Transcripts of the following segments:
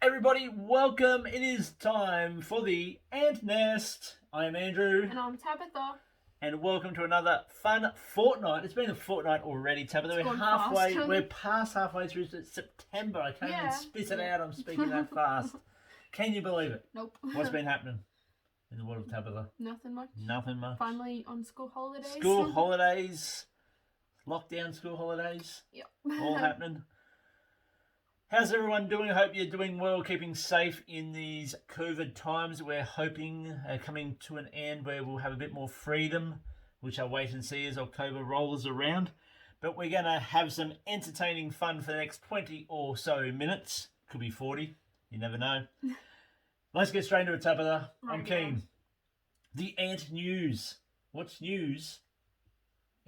Everybody, welcome. It is time for the Ant Nest. I am Andrew. And I'm Tabitha. And welcome to another fun fortnight. It's been a fortnight already, Tabitha. We're past halfway through September. I can't even spit it out. I'm speaking that fast. Can you believe it? Nope. What's been happening in the world of Tabitha? Nothing much. Nothing much. Finally on school holidays. School holidays. Lockdown school holidays. Yep. All happening. How's everyone doing? I hope you're doing well, keeping safe in these COVID times. We're hoping coming to an end where we'll have a bit more freedom, which I'll wait and see as October rolls around. But we're going to have some entertaining fun for the next 20 or so minutes. Could be 40. You never know. Let's get straight into it, Tabitha. I'm keen. The Ant News. What's news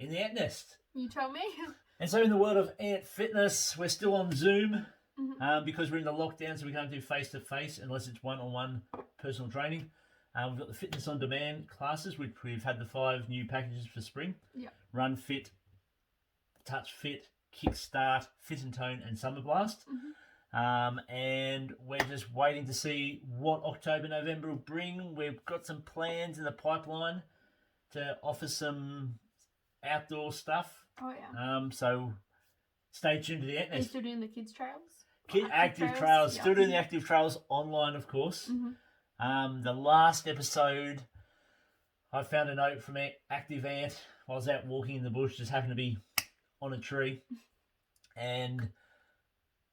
in the Ant Nest? You tell me. And so in the world of ant fitness, we're still on Zoom. Because we're in the lockdown, so we can't do face-to-face unless it's one-on-one personal training. We've got the fitness on demand classes, which we've had the 5 new packages for spring. Yep. Run Fit, Touch Fit, Kickstart, Fit and Tone, and Summer Blast. And we're just waiting to see what October, November will bring. We've got some plans in the pipeline to offer some outdoor stuff. Oh, yeah. So stay tuned to the Ant Nest. Are you still doing the kids' trails? Active trails. Still doing the active trails online, of course. The last episode, I found a note from Active Ant. I was out walking in the bush, just happened to be on a tree, and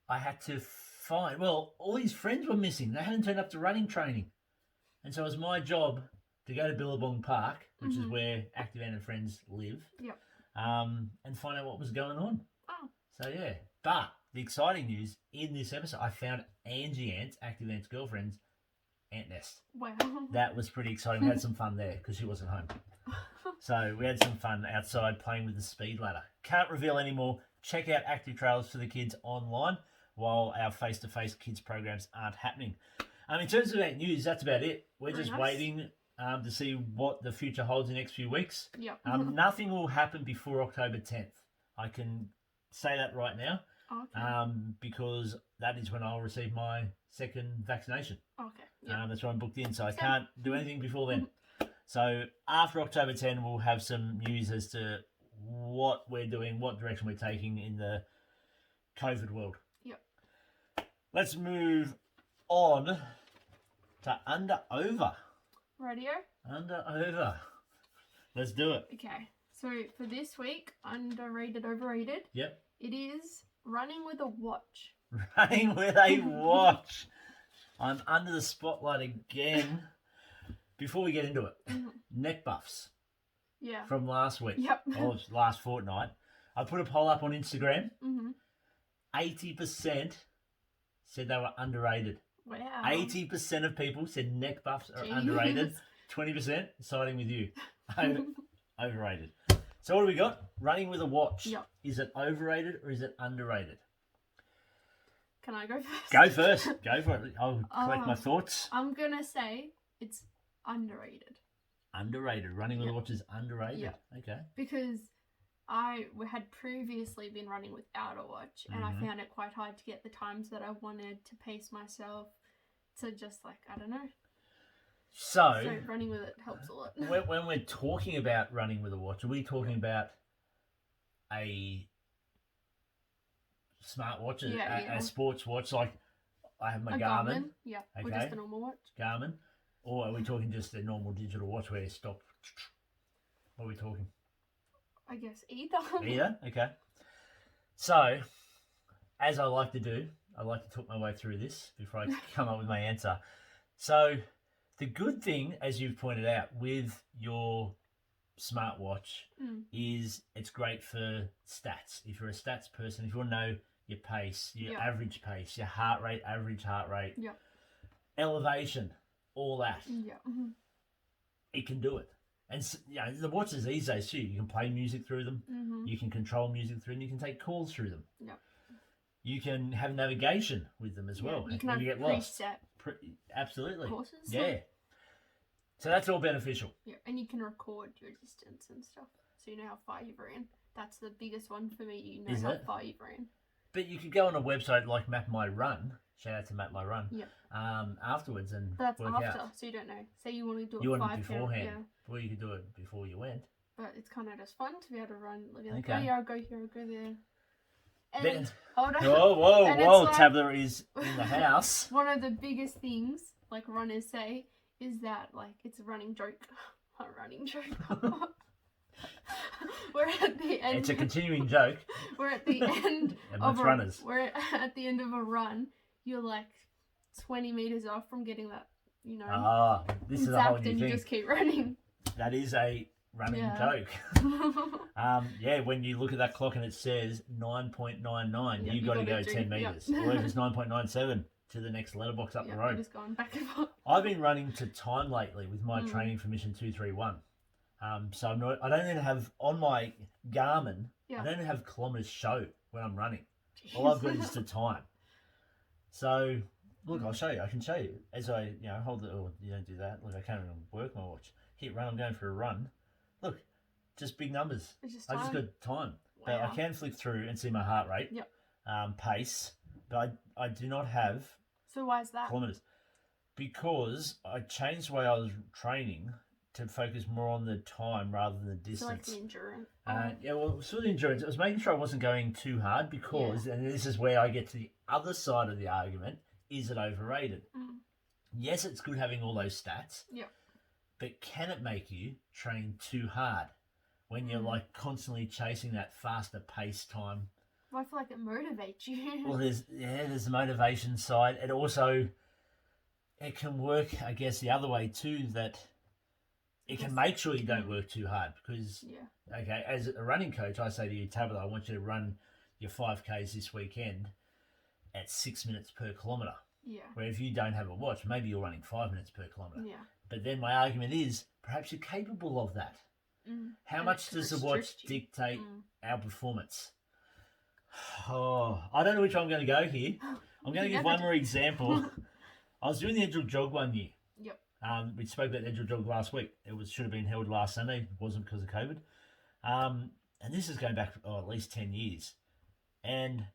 I had to find, well, all his friends were missing. They hadn't turned up to running training. And so it was my job to go to Billabong Park, which is where Active Ant and friends live, and find out what was going on. Oh. So, yeah. But the exciting news in this episode, I found Angie Ant, Active Ant's girlfriend's ant nest. Wow. That was pretty exciting. We had some fun there because she wasn't home. So we had some fun outside playing with the speed ladder. Can't reveal any more. Check out Active Trails for the kids online while our face-to-face kids programs aren't happening. In terms of that news, that's about it. We're just waiting to see what the future holds in the next few weeks. Yep. Nothing will happen before October 10th. I can say that right now. Okay. Because that is when I'll receive my second vaccination. Okay. Yep. That's where I'm booked in, so I can't do anything before then. So after October 10, we'll have some news as to what we're doing, what direction we're taking in the COVID world. Yep. Let's move on to Under Over. Radio? Under Over. Let's do it. Okay. So for this week, underrated, overrated. Yep. It is running with a watch. Running with a watch. I'm under the spotlight again. Before we get into it, neck buffs. Yeah. From last week. Yep. Or last fortnight. I put a poll up on Instagram. 80% said they were underrated. Wow. 80% of people said neck buffs are underrated. 20% siding with you. Overrated. So what do we got? Running with a watch. Yep. Is it overrated or is it underrated? Can I go first? Go first. Go for it. I'll collect my thoughts. I'm going to say it's underrated. Underrated. Running with a watch is underrated. Yep. Okay. Because we had previously been running without a watch, and I found it quite hard to get the times that I wanted to pace myself to just I don't know. So running with it helps a lot. When we're talking about running with a watch, are we talking about a smartwatch, a sports watch? Like I have my Garmin. Yeah, okay. Or just a normal watch. Garmin. Or are we talking just a normal digital watch where you stop? What are we talking? I guess either. Either? Okay. So, as I like to do, I like to talk my way through this before I come up with my answer. So, the good thing, as you've pointed out, with your smartwatch is it's great for stats. If you're a stats person, if you want to know your pace, your average pace, your heart rate, average heart rate, elevation, all that, it can do it. And the watch is these days too. You can play music through them. You can control music through them. You can take calls through them. You can have navigation with them as well. You can have get lost. Absolutely. Courses. Yeah. So that's all beneficial. Yeah, and you can record your distance and stuff, so you know how far you've ran. That's the biggest one for me. You know how far you've ran. But you could go on a website like Map My Run, Shout out to Matt My Run. Yep. Afterwards and But that's work after, out. so you don't know. Say you want to do it You want 5 it beforehand. Yeah. Well, you could do it before you went. But it's kind of just fun to be able to run. Be like, Okay. oh yeah, I'll go here, I'll go there. And Then, hold on. Whoa! Like, Tabitha is in the house. One of the biggest things, like runners say, is that like it's a running joke. A running joke. We're at the end. It's a continuing joke. We're at the end of runners. We're at the end of a run. You're like 20 meters off from getting that, this is a whole zapped new and thing. you just keep running. That is a running joke. When you look at that clock and it says 9.99, you got to go 10 meters. Or if it's 9.97, to the next letterbox up the road. Just going back and forth. I've been running to time lately with my training for Mission 231. So I don't even have on my Garmin. I don't even have kilometers show when I'm running. Jeez. All I've got is the time. So look, I'll show you. I can show you as I hold it. Oh, you don't do that. Look, I can't even work my watch. Hit run. I'm going for a run. Look, just big numbers. It's just I just got time. But I can flick through and see my heart rate. Pace. But I do not have. So why is that? Kilometers. Because I changed the way I was training to focus more on the time rather than the distance. So like the endurance. Sort of the endurance. I was making sure I wasn't going too hard because, and this is where I get to the other side of the argument, is it overrated? Yes, it's good having all those stats. But can it make you train too hard when you're like constantly chasing that faster pace time? Well, I feel like it motivates you. Well, there's the motivation side. It can work, I guess, the other way too, that it can make sure you don't work too hard because, okay, as a running coach, I say to you, Tabitha, I want you to run your 5Ks this weekend at 6 minutes per kilometre. Where if you don't have a watch, maybe you're running 5 minutes per kilometre. But then my argument is, perhaps you're capable of that. How much does the watch dictate our performance? I don't know which one I'm going to go here. I'm going to give one more example. I was doing the Edgell Jog one year. We spoke about the Edgell Jog last week. It should have been held last Sunday. It wasn't because of COVID. And this is going back at least 10 years. And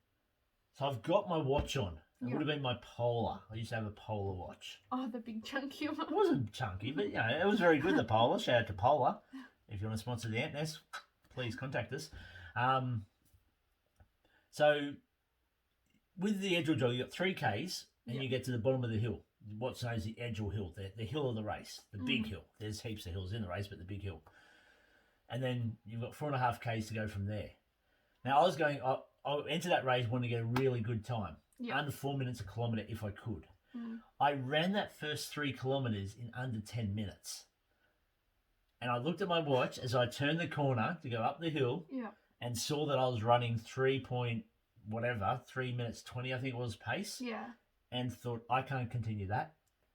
so I've got my watch on. It would have been my Polar. I used to have a Polar watch. Oh, the big chunky one. It wasn't chunky, but it was very good, the Polar. Shout out to Polar. If you want to sponsor the Ant-Nest, please contact us. So with the Edgell Jog, you've got 3Ks and you get to the bottom of the hill. What's known as the Edgell Hill, the hill of the race, the big hill. There's heaps of hills in the race, but the big hill. And then you've got 4.5Ks to go from there. Now I entered that race wanting to get a really good time. Under 4 minutes a kilometre if I could. I ran that first 3 kilometres in under 10 minutes. And I looked at my watch as I turned the corner to go up the hill and saw that I was running 3 minutes 20, I think it was, pace. And thought, I can't continue that.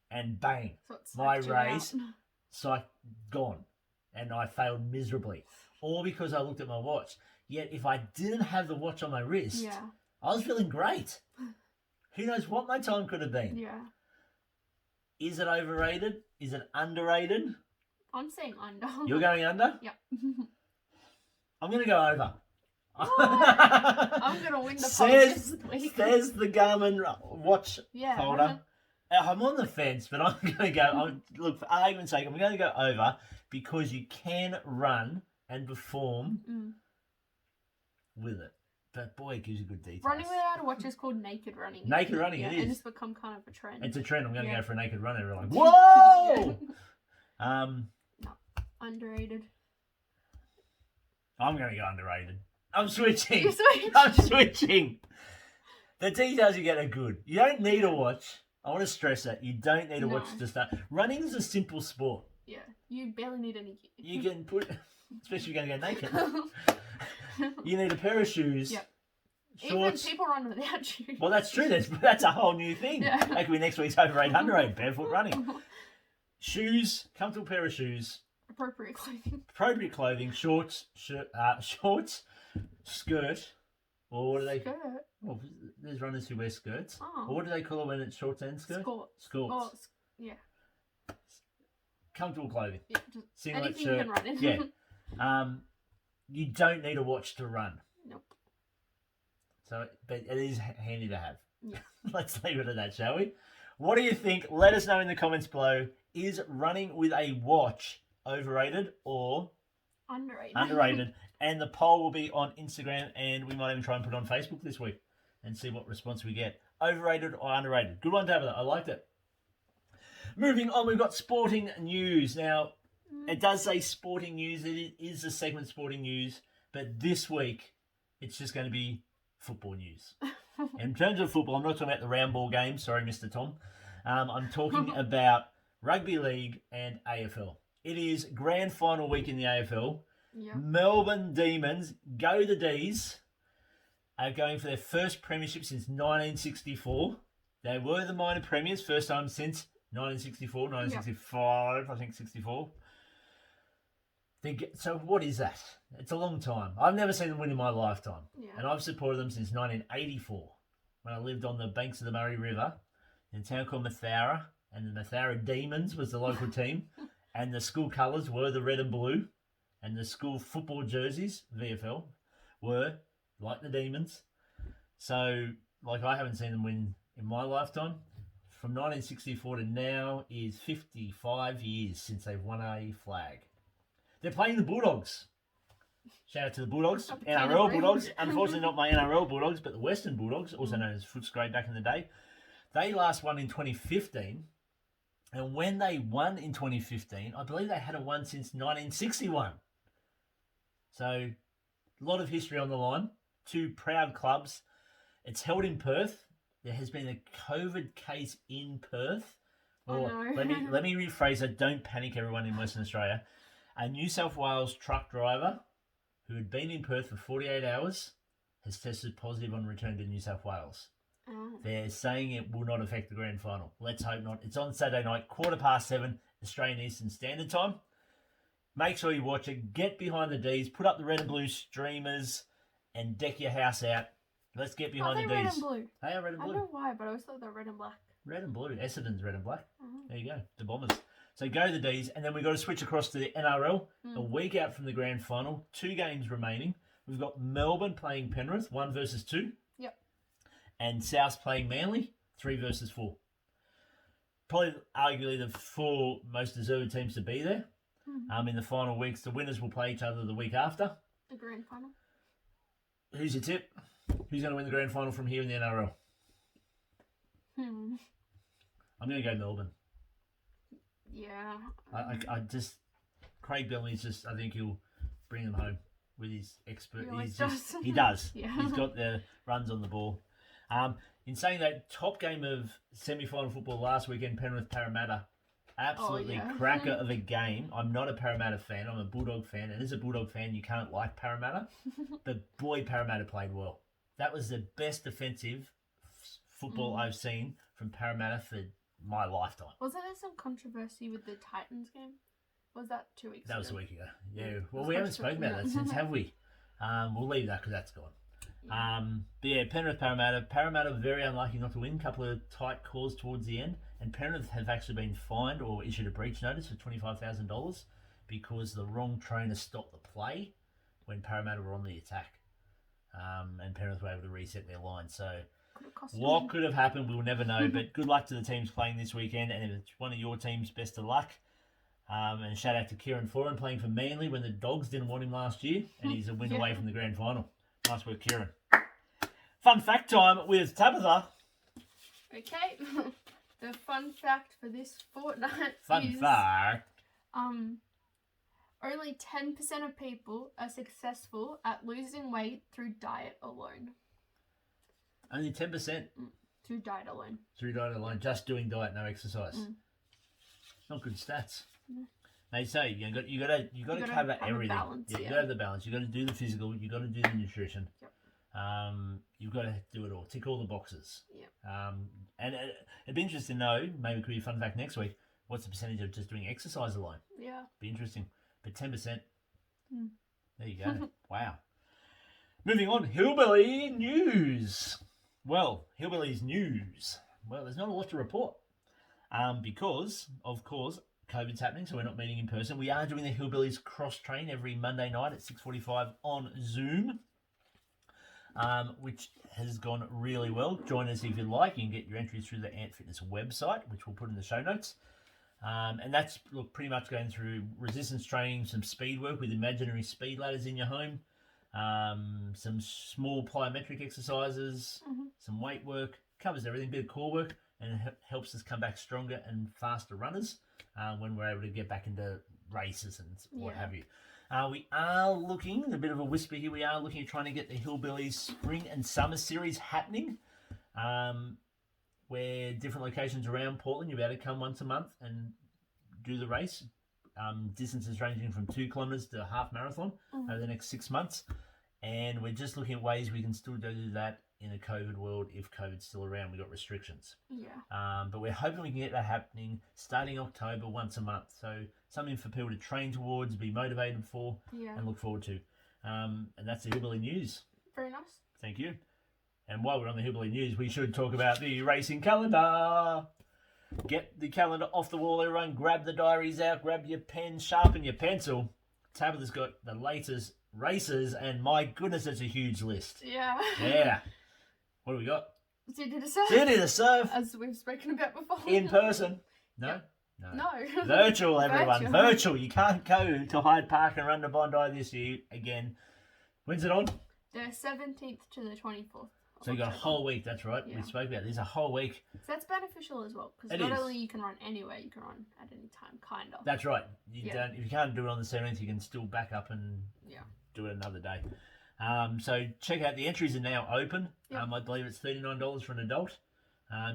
And bang, my race, gone. And I failed miserably. All because I looked at my watch. Yet if I didn't have the watch on my wrist, I was feeling great. Who knows what my time could have been? Is it overrated? Is it underrated? I'm saying under. You're going under? Yep. I'm going to go over. I'm going to win the poll this week. Says the Garmin watch holder. I'm on the fence, but I'm going to go, look, for argument's sake, I'm going to go over because you can run and perform with it. But boy, it gives you good details. Running without a watch is called naked running. Naked running, it is. And it's become kind of a trend. It's a trend. I'm going to go for a naked run. Everyone's like, whoa! No, underrated. I'm going to go underrated. I'm switching. You're switching. I'm switching. The details you get are good. You don't need a watch. I want to stress that. You don't need a watch to start. Running is a simple sport. Yeah, you barely need any gear. You can put, especially if you're going to go naked. You need a pair of shoes. Yep. Shorts. Even people run without shoes. Well, that's true. That's a whole new thing. Yeah. That could be next week's Overrated, Underrated, barefoot running. Shoes, comfortable pair of shoes. Appropriate clothing. Appropriate clothing, shorts, skirt, or what do they? Skirt. Well, there's runners who wear skirts. Oh. Or what do they call it when it's shorts and skirts? Skirts. Oh, yeah. Comfortable clothing. Yeah, just Singlet, anything shirt. you can run in. Yeah. You don't need a watch to run. Nope. So, but it is handy to have. Yeah. Let's leave it at that, shall we? What do you think? Let us know in the comments below. Is running with a watch overrated or Underrated? And the poll will be on Instagram, and we might even try and put it on Facebook this week and see what response we get. Overrated or underrated? Good one, Tabitha. I liked it. Moving on, we've got sporting news. Now, it does say sporting news. It is the segment sporting news, but this week it's just going to be football news. In terms of football, I'm not talking about the round ball game. Sorry, Mr. Tom. I'm talking about rugby league and AFL. It is grand final week in the AFL. Yep. Melbourne Demons, go the Dees, are going for their first premiership since 1964. They were the minor premiers, first time since 1964, 1965, yep. I think 64. So what is that? It's a long time. I've never seen them win in my lifetime. Yeah. And I've supported them since 1984, when I lived on the banks of the Murray River in a town called Mathara, and the Mathara Demons was the local team, and the school colours were the red and blue, and the school football jerseys, VFL, were like the Demons. So, I haven't seen them win in my lifetime. From 1964 to now is 55 years since they've won a flag. They're playing the Bulldogs. Shout out to the Bulldogs, NRL Bulldogs. Unfortunately, not my NRL Bulldogs, but the Western Bulldogs, also known as Footscray back in the day. They last won in 2015. And when they won in 2015, I believe they hadn't won since 1961. So, a lot of history on the line. Two proud clubs. It's held in Perth. There has been a COVID case in Perth. Let me rephrase it. Don't panic, everyone in Western Australia. A New South Wales truck driver who had been in Perth for 48 hours has tested positive on return to New South Wales. Oh. They're saying it will not affect the grand final. Let's hope not. It's on Saturday night, 7:15, Australian Eastern Standard Time. Make sure you watch it. Get behind the Dees. Put up the red and blue streamers and deck your house out. Let's get behind the Dees. Red and blue? They are red and blue. I don't know why, but I always thought they were red and black. Red and blue. Essendon's red and black. Uh-huh. There you go. The Bombers. So go the Dees, and then we've got to switch across to the NRL. A week out from the grand final. 2 games remaining. We've got Melbourne playing Penrith, 1 versus 2. Yep. And South playing Manly, 3 versus 4. Probably arguably the 4 most deserved teams to be there. In the final weeks. The winners will play each other the week after. The grand final. Who's your tip? Who's going to win the grand final from here in the NRL? I'm going to go Melbourne. Yeah. I just... Craig Bellamy I think he'll bring them home with his expert. He does. Yeah. He's got the runs on the ball. In saying that, top game of semi-final football last weekend, Penrith Parramatta. Absolutely cracker of a game. I'm not a Parramatta fan. I'm a Bulldog fan. And as a Bulldog fan, you can't like Parramatta. But boy, Parramatta played well. That was the best defensive football I've seen from Parramatta for my lifetime. Wasn't there some controversy with the Titans game? Was that 2 weeks ago? That was a week ago. Yeah. Well, we haven't spoken about that since, have we? We'll leave that because that's gone. But yeah, Penrith Parramatta. Parramatta very unlucky not to win. A couple of tight calls towards the end. And Penrith have actually been fined or issued a breach notice for $25,000 because the wrong trainer stopped the play when Parramatta were on the attack. And Penrith were able to reset their line. So what could have happened, we'll never know. But good luck to the teams playing this weekend. And if it's one of your teams, best of luck. And shout out to Kieran Foran playing for Manly when the Dogs didn't want him last year. And he's a win away from the grand final. Nice work, Kieran. Fun fact time with Tabitha. Okay. The fun fact for this fortnight only 10% of people are successful at losing weight through diet alone. Only 10%? Through diet alone. Through diet alone. Just doing diet, no exercise. Not good stats. They say you got to cover everything. You got to have the balance. You got to do the physical. You got to do the nutrition. Yep. You've got to do it all. Tick all the boxes. Yep. And it'd be interesting to know. Maybe it could be a fun fact next week. What's the percentage of just doing exercise alone? Yeah. Be interesting. But 10%. There you go. Wow. Moving on. Hillbilly news. Well, Hillbillies news. Well, there's not a lot to report. Because, of course, COVID's happening, so we're not meeting in person. We are doing the Hillbillies cross-train every Monday night at 6:45 on Zoom. which has gone really well. Join us if you'd like. You can get your entries through the Ant Fitness website, which we'll put in the show notes. And that's pretty much going through resistance training, some speed work with imaginary speed ladders in your home, some small plyometric exercises, some weight work, covers everything, bit of core work, and it helps us come back stronger and faster runners when we're able to get back into races and what have you. We are looking, a bit of a whisper here, we are looking at trying to get the Hillbillies Spring and Summer Series happening. Where different locations around Portland, you'll be able to come once a month and do the race. Distances ranging from 2 kilometres to a half marathon over the next 6 months. And we're just looking at ways we can still do that in a COVID world if COVID's still around. We've got restrictions. But we're hoping we can get that happening starting October once a month. So something for people to train towards, be motivated for, and look forward to. And that's the Hillbilly News. Very nice. Thank you. And while we're on the Hillbilly News, we should talk about the racing calendar. Get the calendar off the wall, everyone. Grab the diaries out, grab your pen, sharpen your pencil. Tabitha's got the latest races, and my goodness, it's a huge list. Yeah. What do we got? City2Surf. As we've spoken about before. In person. No? Yep. No. Virtual, everyone. Virtual. You can't go to Hyde Park and run to Bondi this year again. When's it on? The 17th to the 24th. So you got a whole week, that's right. We spoke about this, a whole week. So that's beneficial as well, because not only you can run anywhere, you can run at any time, kind of. That's right. You don't. If you can't do it on the 17th, you can still back up and do it another day. So check out, the entries are now open. I believe it's $39 for an adult.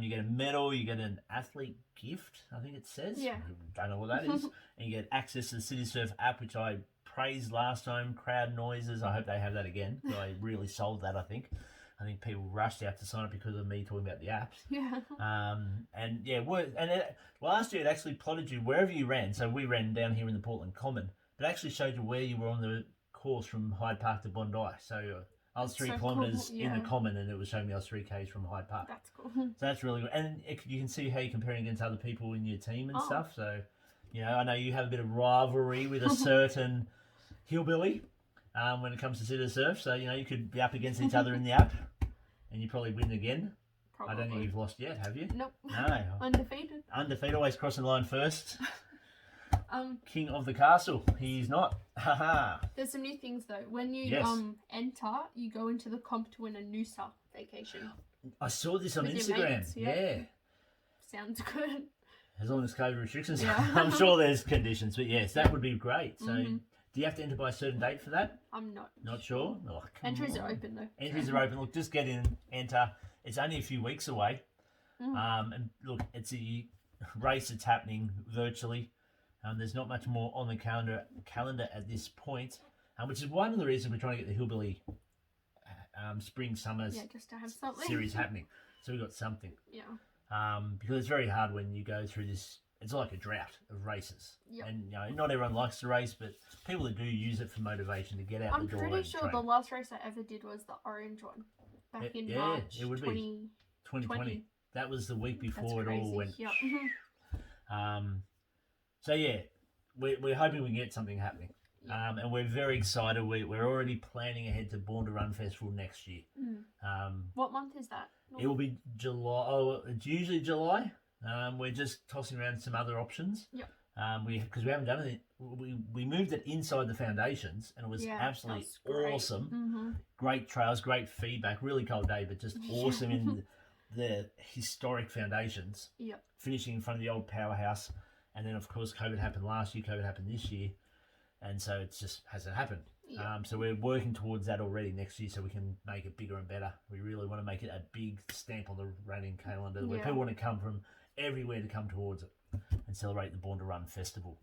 You get a medal, you get an athlete gift, I think it says. Don't know what that is. And you get access to the City2Surf app, which I praised last time. Crowd noises, I hope they have that again. I really sold that, I think. I think people rushed out to sign up because of me talking about the apps. Last year it actually plotted you wherever you ran. So we ran down here in the Portland Common, but it actually showed you where you were on the course from Hyde Park to Bondi. So I was 3 kilometres in the Common, and it was showing me I was 3 k's from Hyde Park. That's cool. So that's really good, and you can see how you're comparing against other people in your team and stuff. So I know you have a bit of rivalry with a certain hillbilly. When it comes to City2Surf, so you could be up against each other in the app, and you probably win again. I don't think you've lost yet, have you? Nope. No. Undefeated, always crossing the line first. King of the castle. He's not. Haha. There's some new things though. When you enter, you go into the comp to win a Noosa vacation. I saw this on Instagram. Yeah. Sounds good. As long as COVID restrictions, I'm sure there's conditions, but yes, that would be great. So. Do you have to enter by a certain date for that? I'm not. Not sure? Oh, entries are open though. Entries are open. Look, just get in, enter. It's only a few weeks away. And look, it's a race that's happening virtually. There's not much more on the calendar at this point, which is one of the reasons we're trying to get the Hillbilly Spring Summer just to have something. Series happening. So we've got something. Because it's very hard when you go through this. It's like a drought of races. And not everyone likes to race, but people that do use it for motivation to get out the door. I'm pretty sure the last race I ever did was the orange one back in March. It would 2020. That was the week before it all went. We're hoping we can get something happening. And we're very excited. We're already planning ahead to Born to Run Festival next year. What month is that? It will be July. Oh, it's usually July. We're just tossing around some other options. Because we haven't done it. We moved it inside the foundations, and it was absolutely awesome. Great trails, great feedback. Really cold day, but just awesome in the historic foundations. Finishing in front of the old powerhouse, and then of course COVID happened last year. COVID happened this year, and so it just hasn't happened. So we're working towards that already next year, so we can make it bigger and better. We really want to make it a big stamp on the running calendar where people want to come from everywhere to come towards it and celebrate the Born to Run Festival.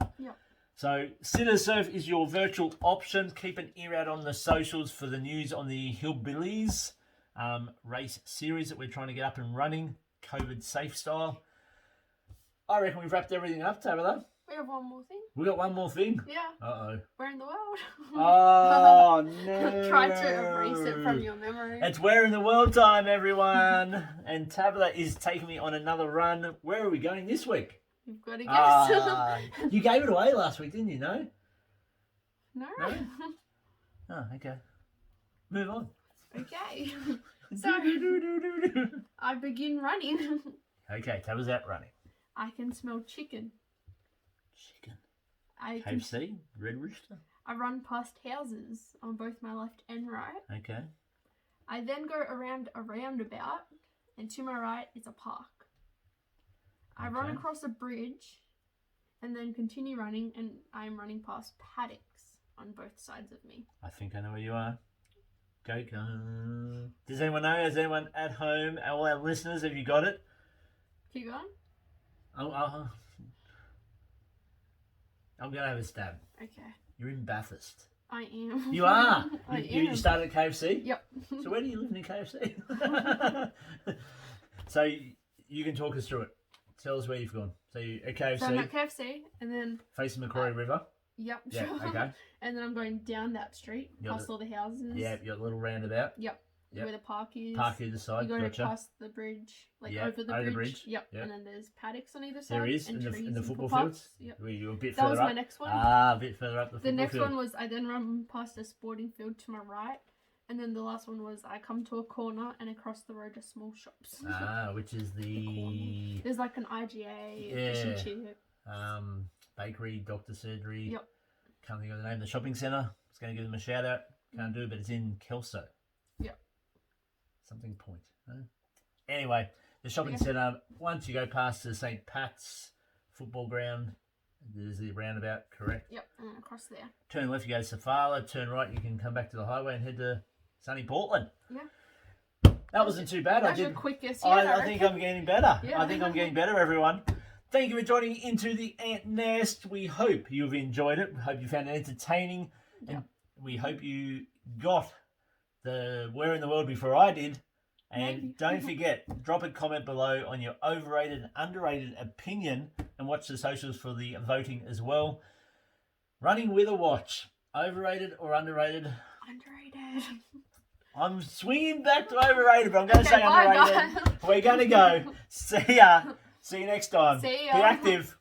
So City2Surf is your virtual option. Keep an ear out on the socials for the news on the Hillbillies race series that we're trying to get up and running, COVID safe style. I reckon we've wrapped everything up, Tabitha. We have one more thing. We got one more thing? Uh-oh. Where in the world? Oh, no. Try to erase it from your memory. It's Where in the World time, everyone. And Tabitha is taking me on another run. Where are we going this week? You've got to guess. You gave it away last week, didn't you? No? No. Oh, okay. Move on. Okay. So I begin running. Okay, tell us that running. I can smell chicken. Chicken. I KFC? Red Rooster? I run past houses on both my left and right. Okay. I then go around a roundabout, and to my right is a park. I run Okay. across a bridge, and then continue running, and I'm running past paddocks on both sides of me. I think I know where you are. Go, go. Does anyone know? Is anyone at home? All our listeners, have you got it? Keep going. I'm going to have a stab. Okay. You're in Bathurst. I am. You are? You You started at KFC? Yep. So where do you live in KFC? So you can talk us through it. Tell us where you've gone. So you at KFC. So I'm at KFC, and then Facing Macquarie River. Yep. Yeah, okay. And then I'm going down that street, past all the houses. Yeah, your little roundabout. Yep. Yep. Where the park is. Park either side. You go Gotcha. past the bridge, like Yep, over the bridge. Yep. Yep. And then there's paddocks on either side. There is, and in trees the and football footpaths. fields. Yep. Were you a bit That further was up? my next one. Ah, a bit further up the The football next field. one was I then run past a sporting field to my right. And then the last one was I come to a corner and across the road are small shops. Ah, which is the There's like an IGA, fish and chip. bakery, doctor surgery. Yep. Can't think of the name. The shopping centre. I was going to give them a shout out. Can't do it, but it's in Kelso. Yep. Something point. Huh? Anyway, the shopping centre, once you go past the St. Pat's football ground, there's the roundabout, correct? Yep, and then across there. Turn left, you go to Safala. Turn right, you can come back to the highway and head to sunny Portland. Yeah. That wasn't too bad. That's your quickest. Yeah, I think I'm getting better. Yeah. I think I'm getting better, everyone. Thank you for joining into the Ant Nest. We hope you've enjoyed it. We hope you found it entertaining. Yeah. And we hope you got the Where in the World before I did. And Maybe. don't forget, drop a comment below on your overrated and underrated opinion and watch the socials for the voting as well. Running with a watch. Overrated or underrated? Underrated. I'm swinging back to overrated, but I'm going to say bye, underrated. guys. We're going to go. See ya. See you next time. See Be ya. active.